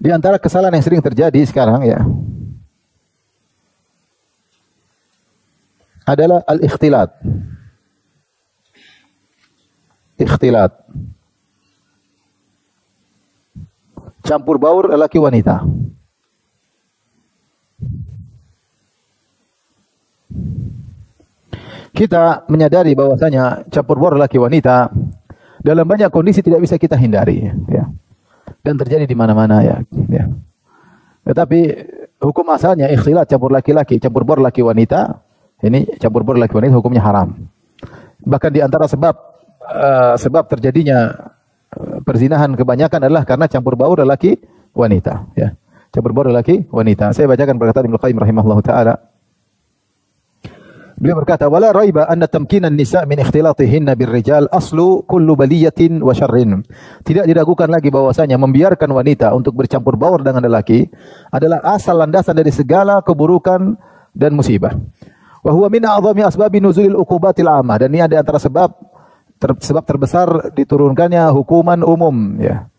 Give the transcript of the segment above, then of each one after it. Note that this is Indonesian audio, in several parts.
Di antara kesalahan yang sering terjadi sekarang ya adalah al-ikhtilat. Ikhtilat. Campur baur lelaki wanita. Kita menyadari bahwasanya campur baur lelaki wanita dalam banyak kondisi tidak bisa kita hindari ya. Dan terjadi di mana-mana ya. Tetapi hukum asalnya ikhtilat campur laki-laki, campur baur laki wanita, ini campur baur laki wanita hukumnya haram. Bahkan di antara sebab terjadinya perzinahan kebanyakan adalah karena campur baur laki wanita ya. Campur baur laki wanita. Saya bacakan perkataan Ibnu Qayyim rahimahullahu taala. Beliau berkata, "Wala raiba anna tamkinan nisa' min ikhtilatihinna birrijal aslu kullu baliyatin wa syarrin." Tidak diragukan lagi bahwasanya membiarkan wanita untuk bercampur baur dengan lelaki adalah asal landasan dari segala keburukan dan musibah. Wa huwa min a'dhami asbabi nuzulil uqubatil 'ammah, dan ini ada antara sebab terbesar diturunkannya hukuman umum ya.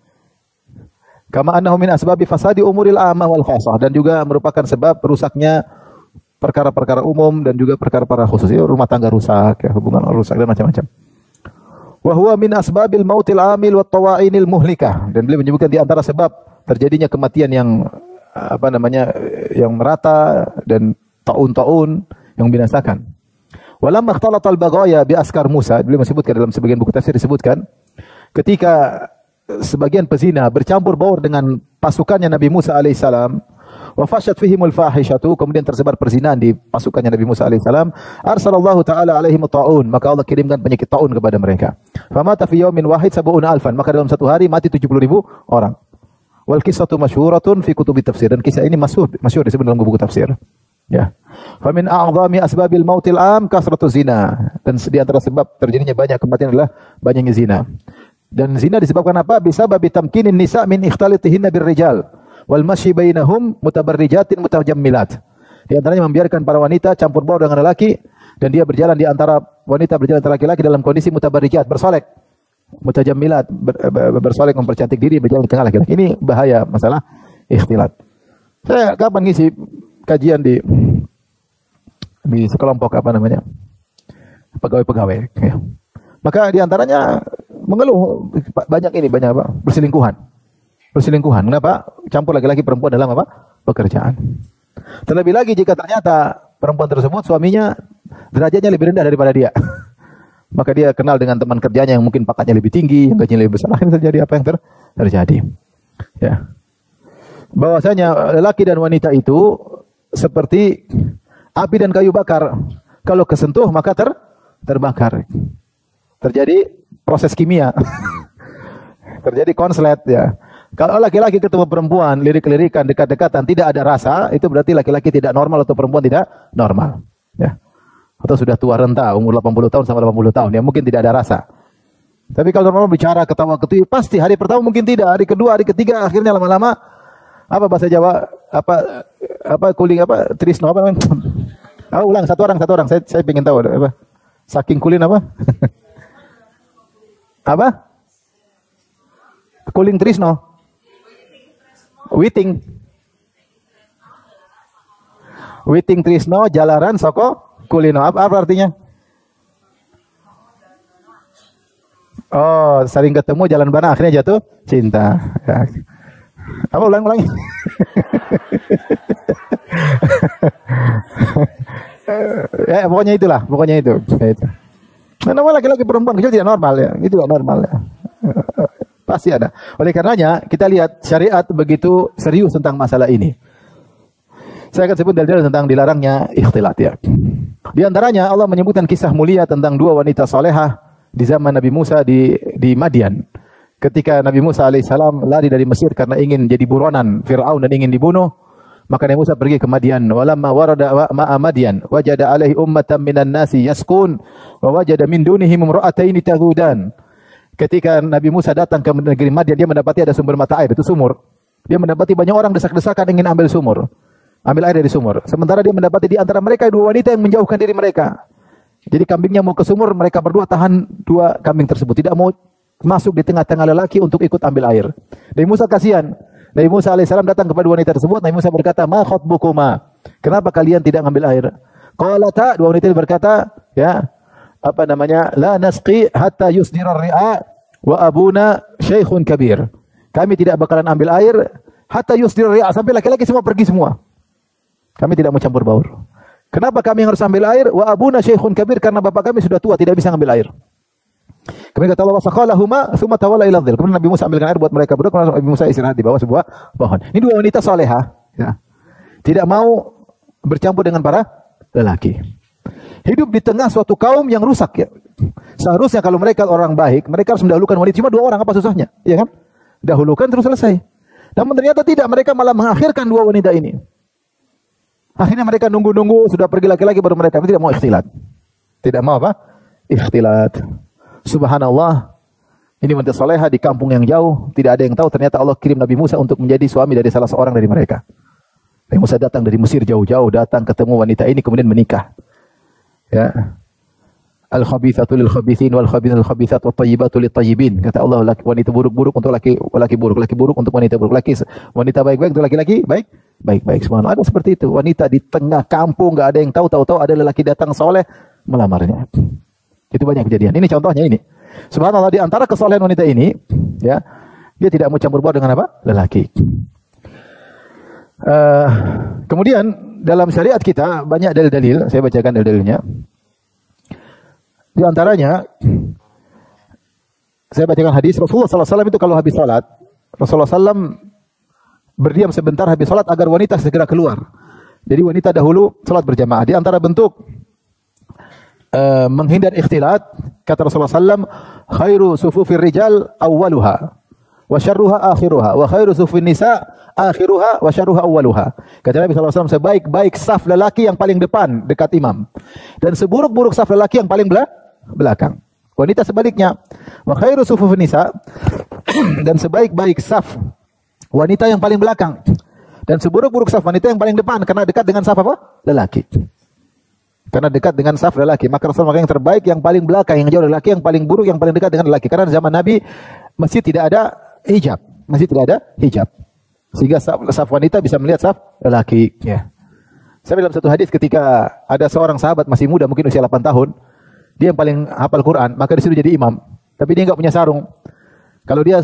Kama annahu min asbabi fasadi umuril 'ammah wal khassah, dan juga merupakan sebab rusaknya perkara-perkara umum dan juga perkara-perkara khusus. Ya, rumah tangga rusak, ya, hubungan rusak dan macam-macam. Wa huwa min asbabil mautil amil wat tawa'inil muhlikah, dan beliau menyebutkan di antara sebab terjadinya kematian yang yang merata dan taun-taun yang membinasakan. Walamma ikhtalatal baghaya bi askar Musa, beliau menyebutkan dalam sebagian buku tafsir disebutkan ketika sebagian pezina bercampur baur dengan pasukannya Nabi Musa alaihissalam, wa fasyat fihimul fahishatu, kemudian tersebar perzinahan di pasukannya Nabi Musa alaihissalam, arsalallahu taala alaihim taun, maka Allah kirimkan penyakit taun kepada mereka. Famata fi yaumin wahid sab'una alfan, maka dalam satu hari mati 70.000 orang. Wal qissatu masyhuratun fi kutubi tafsir, dan kisah ini masyhur disebut dalam buku tafsir. Ya. Fa min a'dhami asbabil mautil am kasratu zina, dan di antara sebab terjadinya banyak kematian adalah banyaknya zina. Dan zina disebabkan apa? Bisa babi tamkinin nisa min ikhtalitihinna birrijal wal masyi bainahum mutabarrijatin mutajammilat. Di antaranya membiarkan para wanita campur baur dengan lelaki, dan dia berjalan di antara wanita, berjalan antara laki-laki dalam kondisi mutabarrijat, bersolek. Mutajammilat, bersolek, mempercantik diri, berjalan di tengah laki-laki. Ini bahaya masalah ikhtilat. Saya kapan ngisi kajian di sekelompok pegawai-pegawai ya. Maka di antaranya mengeluh banyak apa? Perselingkuhan. Kenapa? Campur laki-laki perempuan dalam pekerjaan. Terlebih lagi jika ternyata perempuan tersebut suaminya derajatnya lebih rendah daripada dia. Maka dia kenal dengan teman kerjanya yang mungkin pangkatnya lebih tinggi, yang gajinya lebih besar. Akhirnya terjadi apa yang terjadi? Ya. Bahwasanya lelaki dan wanita itu seperti api dan kayu bakar. Kalau kesentuh maka terbakar. Terjadi proses kimia. Terjadi konslet ya. Kalau laki-laki ketemu perempuan, lirik-lirikan, dekat-dekatan, tidak ada rasa, itu berarti laki-laki tidak normal atau perempuan tidak normal. Ya. Atau sudah tua renta, umur 80 tahun sama 80 tahun, ya mungkin tidak ada rasa. Tapi kalau normal bicara, ketawa-ketiwi, pasti hari pertama mungkin tidak, hari kedua, hari ketiga, akhirnya lama-lama, apa bahasa Jawa, trisno, ulang, satu orang, saya ingin tahu, apa? Saking kulin apa? Apa? Kuling trisno. Witing trisno jalaran soko kulino. Apa artinya? Oh, sering ketemu jalan bareng akhirnya jatuh cinta. Ya. Apa ulang? Ya, pokoknya itu. Kenapa laki-laki perempuan kecil tidak normal ya? Itu tidak normal ya. Pasti ada. Oleh karenanya kita lihat syariat begitu serius tentang masalah ini. Saya akan sebut dalil tentang dilarangnya ikhtilat ya. Di antaranya Allah menyebutkan kisah mulia tentang dua wanita salehah di zaman Nabi Musa di Madian. Ketika Nabi Musa alaihissalam lari dari Mesir karena ingin jadi buronan Fir'aun dan ingin dibunuh, maka Nabi Musa pergi ke Madian. Walamma warada ma'a Madian wajada alaihi ummatan minan nasi yaskun wa wajada min dunihim imra'ataini taghudan. Ketika Nabi Musa datang ke negeri Madian, dia mendapati ada sumber mata air, itu sumur. Dia mendapati banyak orang desak-desakan ingin ambil air dari sumur. Sementara dia mendapati di antara mereka dua wanita yang menjauhkan diri mereka. Jadi kambingnya mau ke sumur, mereka berdua tahan dua kambing tersebut, tidak mau masuk di tengah-tengah lelaki untuk ikut ambil air. Nabi Musa kasihan. Nabi Musa alaihissalam datang kepada wanita tersebut. Nabi Musa berkata, "Ma khatbukuma?" Kenapa kalian tidak ngambil air? Qalata, dua wanita ini berkata, ya, apa namanya? La nasqi hatta yusdira ar-ri'a wa abuna syaikhun kabir. Kami tidak bakalan ambil air hatta yusdira ar-ri'a, sampai laki-laki semua pergi semua. Kami tidak mau campur baur. Kenapa kami harus ambil air? Wa abuna syaikhun kabir, karena bapak kami sudah tua, tidak bisa ambil air. Kemudian kata Allah, "Faqalahuma tsumma tawalla ila dhil." Kemudian Nabi Musa ambilkan air buat mereka berdua, kemudian Nabi Musa istirahat di bawah sebuah pohon. Ini dua wanita salehah, ya. Tidak mau bercampur dengan para lelaki. Hidup di tengah suatu kaum yang rusak, ya. Seharusnya kalau mereka orang baik, mereka harus mendahulukan wanita. Cuma dua orang, apa susahnya? Ya kan? Dahulukan terus selesai. Namun ternyata tidak, mereka malah mengakhirkan dua wanita ini. Akhirnya mereka nunggu-nunggu, sudah pergi laki-laki baru mereka tidak mau ikhtilat. Tidak mau apa? Ikhtilat. Subhanallah. Ini wanita soleha di kampung yang jauh, tidak ada yang tahu ternyata Allah kirim Nabi Musa untuk menjadi suami dari salah seorang dari mereka. Nabi Musa datang dari Mesir jauh-jauh, datang ketemu wanita ini kemudian menikah. Ya. Al-khabithatu lil-khabithin wal-khabithatu wat-thayyibatu lit-thayyibin. Kata Allah, wanita buruk-buruk untuk laki buruk, laki buruk untuk wanita buruk, wanita baik-baik untuk laki-laki baik-baik. Subhanallah, ada seperti itu. Wanita di tengah kampung, enggak ada yang tahu ada lelaki datang soleh melamarnya. Itu banyak kejadian. Ini contohnya ini. Subhanallah, di antara kesolehan wanita ini, ya, dia tidak mau campur baur dengan apa? Lelaki. Kemudian dalam syariat kita banyak dalil-dalil, saya bacakan dalil-dalilnya. Di antaranya, saya bacakan hadis Rasulullah SAW itu kalau habis salat, Rasulullah SAW berdiam sebentar habis salat agar wanita segera keluar. Jadi wanita dahulu salat berjamaah. Di antara bentuk menghindar ikhtilat, kata Rasulullah SAW, khairu sufufir rijal awwaluha wa syarruha akhiruha wa khairu sufufin nisa akhiruha wa syarruha awwaluha. Kata Nabi SAW, sebaik-baik saf lelaki yang paling depan dekat imam, dan seburuk-buruk saf lelaki yang paling belakang. Wanita sebaliknya, wa khairu sufufin nisa, dan sebaik-baik saf wanita yang paling belakang, dan seburuk-buruk saf wanita yang paling depan, karena dekat dengan saf apa? Lelaki. Karena dekat dengan saf lelaki, maka Rasulullah yang terbaik yang paling belakang, yang jauh lelaki, yang paling buruk yang paling dekat dengan lelaki. Karena zaman Nabi masjid tidak ada hijab, sehingga saf wanita bisa melihat saf lelaki. Ya. Saya dalam satu hadis ketika ada seorang sahabat masih muda, mungkin usia 8 tahun, dia yang paling hafal Quran, maka disuruh jadi imam. Tapi dia enggak punya sarung. Kalau dia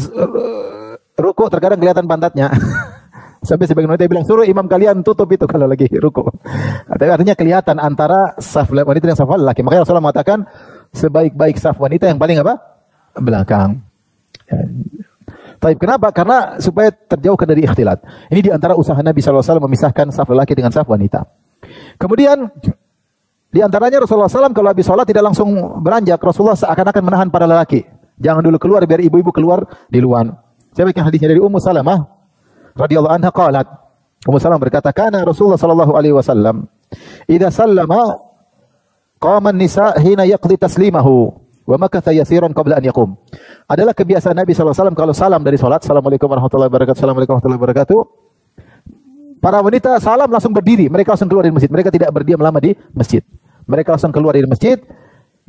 rukuk terkadang kelihatan pantatnya. Sampai sebagian wanita bilang, suruh imam kalian tutup itu kalau lagi rukuk. Artinya kelihatan antara saf wanita dan saf lelaki. Makanya Rasulullah mengatakan, sebaik-baik saf wanita yang paling apa? Belakang. Ya. Tapi kenapa? Karena supaya terjauhkan dari ikhtilat. Ini di antara usaha Nabi SAW memisahkan saf lelaki dengan saf wanita. Kemudian di antaranya Rasulullah SAW kalau habis sholat tidak langsung beranjak. Rasulullah seakan-akan menahan para lelaki. Jangan dulu keluar, biar ibu-ibu keluar di luar. Saya bacakan hadisnya dari Ummu Salamah radhiyallahu anha qalat. Ummu Salamah berkata, kana Rasulullah sallallahu alaihi wasallam idza sallama qama an-nisa hina yaqdi taslimahu wa makatha yasiran qabla an yaqum. Adalah kebiasaan Nabi sallallahu alaihi wasallam kalau salam dari salat, assalamualaikum warahmatullahi wabarakatuh, assalamualaikum warahmatullahi wabarakatuh, para wanita salam langsung berdiri, mereka langsung keluar dari masjid. Mereka tidak berdiam lama di masjid. Mereka langsung keluar dari masjid.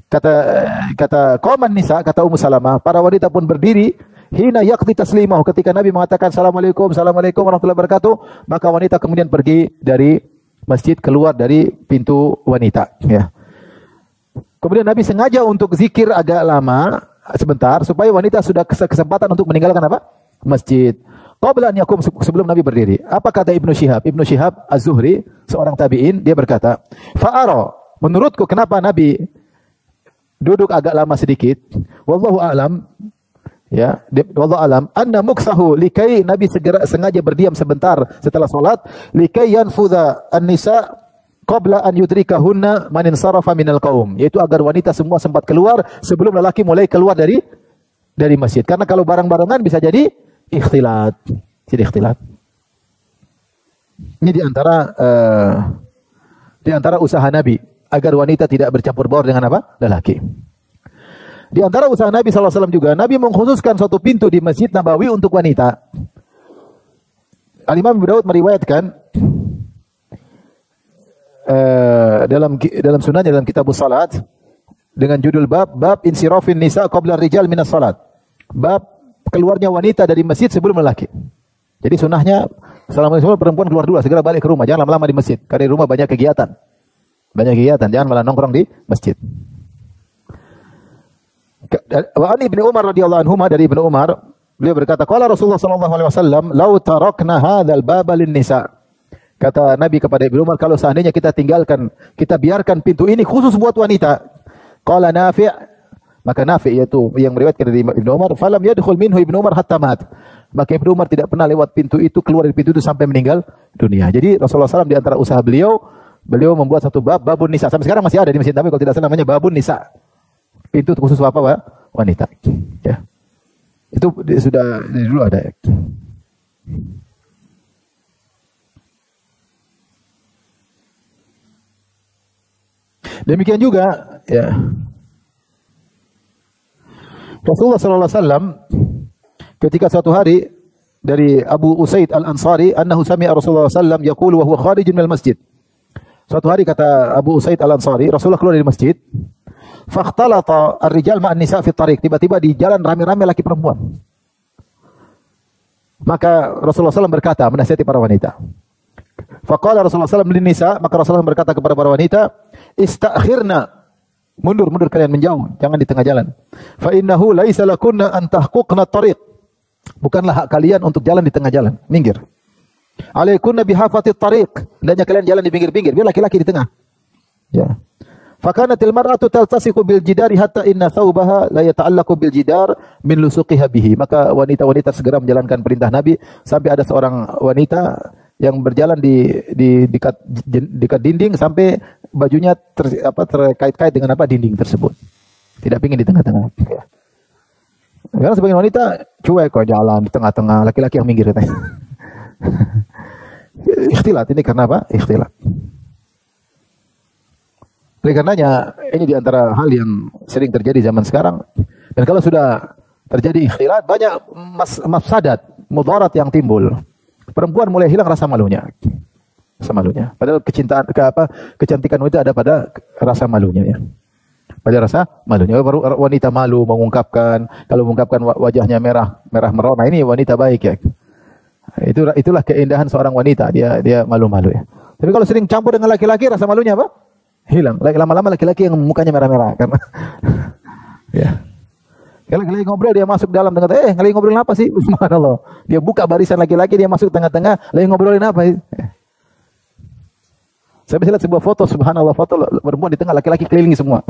Kata qama an-nisa, kata Ummu Salamah, para wanita pun berdiri hina yaqdi taslimahu, ketika Nabi mengatakan assalamualaikum warahmatullahi wabarakatuh, maka wanita kemudian pergi dari masjid, keluar dari pintu wanita, ya. Kemudian Nabi sengaja untuk zikir agak lama sebentar supaya wanita sudah kesempatan untuk meninggalkan apa? Masjid. Qabla an yakum, sebelum Nabi berdiri. Apa kata Ibnu Syihab? Ibnu Syihab Az-Zuhri, seorang tabi'in, dia berkata, fa'ara, menurutku kenapa Nabi duduk agak lama sedikit, wallahu a'lam, ya, wallahu alam, anna muksahu likai, Nabi sengaja berdiam sebentar setelah salat, likai yanfudha an-nisa qabla an yudrikahunna man insarafa minal qaum, yaitu agar wanita semua sempat keluar sebelum lelaki mulai keluar dari masjid. Karena kalau bareng-barengan bisa jadi ikhtilat. Ini di antara usaha Nabi agar wanita tidak bercampur baur dengan apa? Lelaki. Di antara usaha Nabi SAW juga, Nabi mengkhususkan suatu pintu di Masjid Nabawi untuk wanita. Al-Imam Abu Daud meriwayatkan dalam sunahnya, dalam kitab salat, dengan judul bab insirafin nisa qabla rijal minas salat. Bab keluarnya wanita dari masjid sebelum lelaki. Jadi sunnahnya selama itu perempuan keluar dulu, segera balik ke rumah, jangan lama-lama di masjid. Karena di rumah banyak kegiatan. Banyak kegiatan, jangan malah nongkrong di masjid. Wa an Ibnu Umar radhiyallahu anhu, dari Ibnu Umar, beliau berkata, qala Rasulullah sallallahu alaihi wasallam, "Lau tarakna hadzal baba lin-nisa." Kata Nabi kepada Ibnu Umar, kalau seandainya kita tinggalkan, kita biarkan pintu ini khusus buat wanita. Qala Nafi', maka Nafi' yaitu yang meriwayatkan dari Ibnu Umar, falam yadkhul minhu Ibnu Umar hatta mat. Maka Ibnu Umar tidak pernah lewat pintu itu, keluar dari pintu itu sampai meninggal dunia. Jadi Rasulullah SAW di antara usaha beliau membuat satu babun nisa. Sampai sekarang masih ada di Masjid Nabawi kalau tidak salah namanya babun nisa. Pintu khusus apa, wanita. Ya. Itu sudah dari dulu ada. Demikian juga ya. Rasulullah sallallahu alaihi wasallam ketika suatu hari dari Abu Usaid Al-Ansari annahu sami'a Rasulullah sallallahu alaihi wasallam yaqulu wa huwa kharijun minal masjid. Suatu hari kata Abu Usaid Al-Ansari, Rasulullah keluar dari masjid. Fakhtalata ar-rijal ma'an nisa fi tariq. Tiba-tiba di jalan rame-rame laki perempuan. Maka Rasulullah SAW berkata menasihati para wanita. Faqala Rasulullah SAW lin nisa, maka Rasulullah berkata kepada para wanita, istakhirna, mundur kalian menjauh, jangan di tengah jalan. Fa innahu laisa lakunna an tahquqna tariq. Bukanlah hak kalian untuk jalan di tengah jalan, minggir. Alaikunna bihafatit tariq, hendaknya kalian jalan di pinggir-pinggir, biar laki-laki di tengah. Ya. Fakanatil mar'atu taltasiqu bil jidari hatta inna thawbaha la yata'allaqu bil jidar min lusuqiha bihi. Maka wanita-wanita segera menjalankan perintah Nabi sampai ada seorang wanita yang berjalan di dekat dinding sampai bajunya terkait-kait dengan dinding tersebut. Tidak ingin di tengah-tengah. Ya. Karena sebagian wanita cuek kok jalan di tengah-tengah, laki-laki yang minggir katanya. Ikhtilat ini karena apa? Ikhtilat. Oleh karenanya ini diantara hal yang sering terjadi zaman sekarang. Dan kalau sudah terjadi ikhtilat, banyak mafsadat, mudarat yang timbul. Perempuan mulai hilang rasa malunya. Rasa malunya. Padahal kecantikan wanita ada pada rasa malunya ya. Pada rasa malunya. Baru wanita malu mengungkapkan, kalau mengungkapkan wajahnya merah merona, ini wanita baik ya. Itulah keindahan seorang wanita, dia malu-malu ya. Tapi kalau sering campur dengan laki-laki, rasa malunya apa? Hilang. Lama-lama laki-laki yang mukanya merah-merah karena ya. Kalau lagi ngobrol dia masuk dalam tengah, lagi ngobrolin apa sih? Subhanallah. Dia buka barisan laki-laki, dia masuk tengah-tengah, lagi ngobrolin apa? Saya bisa lihat sebuah foto, subhanallah, foto perempuan di tengah, laki-laki kelilingi semua.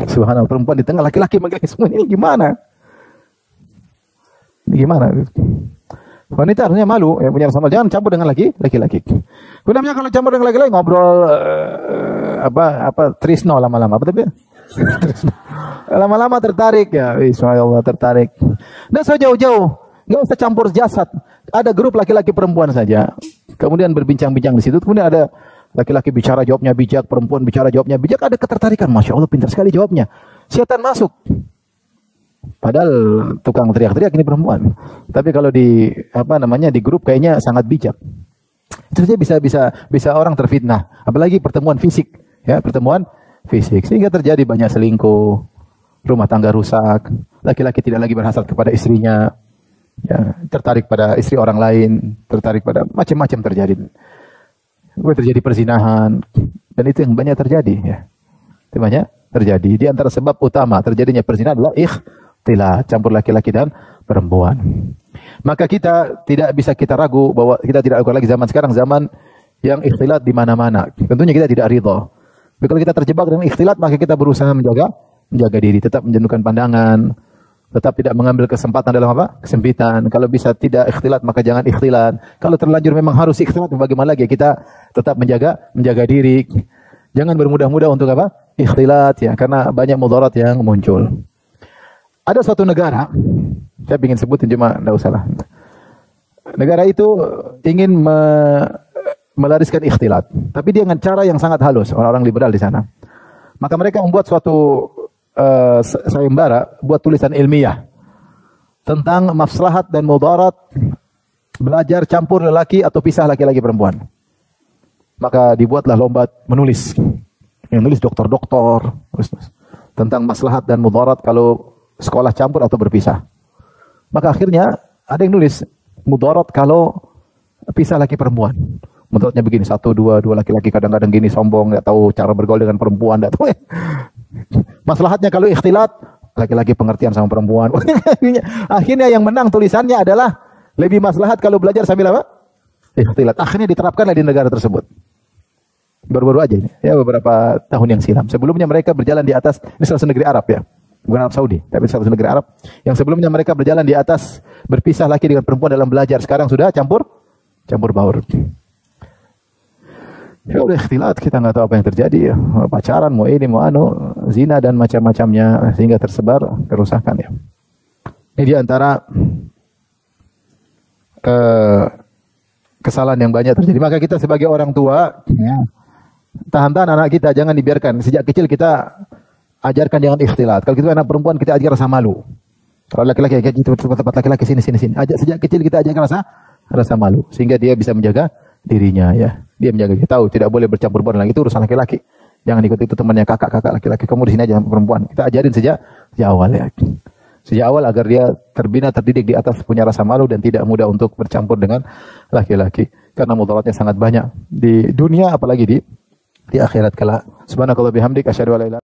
Subhanallah, perempuan di tengah, laki-laki mengelilingi semua. Ini gimana? Ini gimana? Wanita harusnya malu, ya, punya rasa malu. Jangan campur dengan laki-laki. Gunanya kalau campur dengan laki-laki ngobrol trisno lama-lama, apa tapi? Lama-lama tertarik ya, Bismillah tertarik. Nah, so jauh-jauh, nggak usah campur jasad. Ada grup laki-laki perempuan saja. Kemudian berbincang-bincang di situ. Kemudian ada laki-laki bicara jawabnya bijak, perempuan bicara jawabnya bijak. Ada ketertarikan, masya Allah pintar sekali jawabnya. Setan masuk. Padahal tukang teriak-teriak ini perempuan. Tapi kalau di di grup kayaknya sangat bijak. Itu saja bisa orang terfitnah. Apalagi pertemuan fisik, ya pertemuan fisik sehingga terjadi banyak selingkuh, rumah tangga rusak, laki-laki tidak lagi berhasrat kepada istrinya, ya, tertarik pada istri orang lain, tertarik pada macam-macam terjadi. Terjadi perzinahan dan itu yang banyak terjadi ya. Itu banyak terjadi. Di antara sebab utama terjadinya perzinahan adalah ikhtilat, campur laki-laki dan perempuan. Maka kita tidak bisa kita ragu bahwa kita tidak ragu lagi zaman sekarang zaman yang ikhtilat di mana-mana. Tentunya kita tidak ridha. Tapi kalau kita terjebak dengan ikhtilat, maka kita berusaha menjaga diri, tetap menjauhkan pandangan, tetap tidak mengambil kesempatan dalam kesempitan. Kalau bisa tidak ikhtilat, maka jangan ikhtilat. Kalau terlanjur memang harus ikhtilat, bagaimana lagi? Kita tetap menjaga diri. Jangan bermudah-mudah untuk ikhtilat ya, karena banyak mudarat yang muncul. Ada suatu negara, saya ingin sebutin cuma enggak usah lah. Negara itu ingin melariskan ikhtilat, tapi dia dengan cara yang sangat halus, orang-orang liberal di sana. Maka mereka membuat suatu sayembara, buat tulisan ilmiah tentang maslahat dan mudarat belajar campur lelaki atau pisah laki-laki perempuan. Maka dibuatlah lomba menulis. Yang nulis dokter-dokter tentang maslahat dan mudarat kalau sekolah campur atau berpisah. Maka akhirnya ada yang nulis mudarat kalau pisah laki perempuan. Mudaratnya begini, dua laki-laki kadang-kadang gini sombong, nggak tahu cara bergaul dengan perempuan, nggak tahu. Maslahatnya kalau ikhtilat, laki-laki pengertian sama perempuan. Akhirnya yang menang tulisannya adalah lebih maslahat kalau belajar sambil apa? Ikhtilat. Akhirnya diterapkanlah di negara tersebut. Baru-baru aja ini, ya beberapa tahun yang silam. Sebelumnya mereka berjalan di atas, ini salah satu negeri Arab ya, bukan Arab Saudi, tapi salah satu negeri Arab. Yang sebelumnya mereka berjalan di atas, berpisah laki dengan perempuan dalam belajar. Sekarang sudah campur baur. Ya udah ikhtilat, kita nggak tahu apa yang terjadi ya. Pacaran, mau ini, mau zina dan macam-macamnya sehingga tersebar kerusakan ya. Ini di antara kesalahan yang banyak terjadi. Maka kita sebagai orang tua, ya, tahan-tahan anak kita, jangan dibiarkan. Sejak kecil kita ajarkan jangan ikhtilat. Kalau kita anak perempuan kita ajar rasa malu. Kalau laki-laki kayak gitu, tempat laki-laki sini. Sejak kecil kita ajarkan rasa malu sehingga dia bisa menjaga dirinya ya. Dia menjaga, dia tahu tidak boleh bercampur baur lagi, itu urusan laki-laki. Jangan ikut itu temannya kakak laki-laki. Kamu di sini aja perempuan. Kita ajarin sejak awal ya. Sejak awal agar dia terbina, terdidik di atas punya rasa malu dan tidak mudah untuk bercampur dengan laki-laki. Karena mudaratnya sangat banyak di dunia apalagi di akhirat kala. Subhanakallah bihamdik asyhadu an la ilaha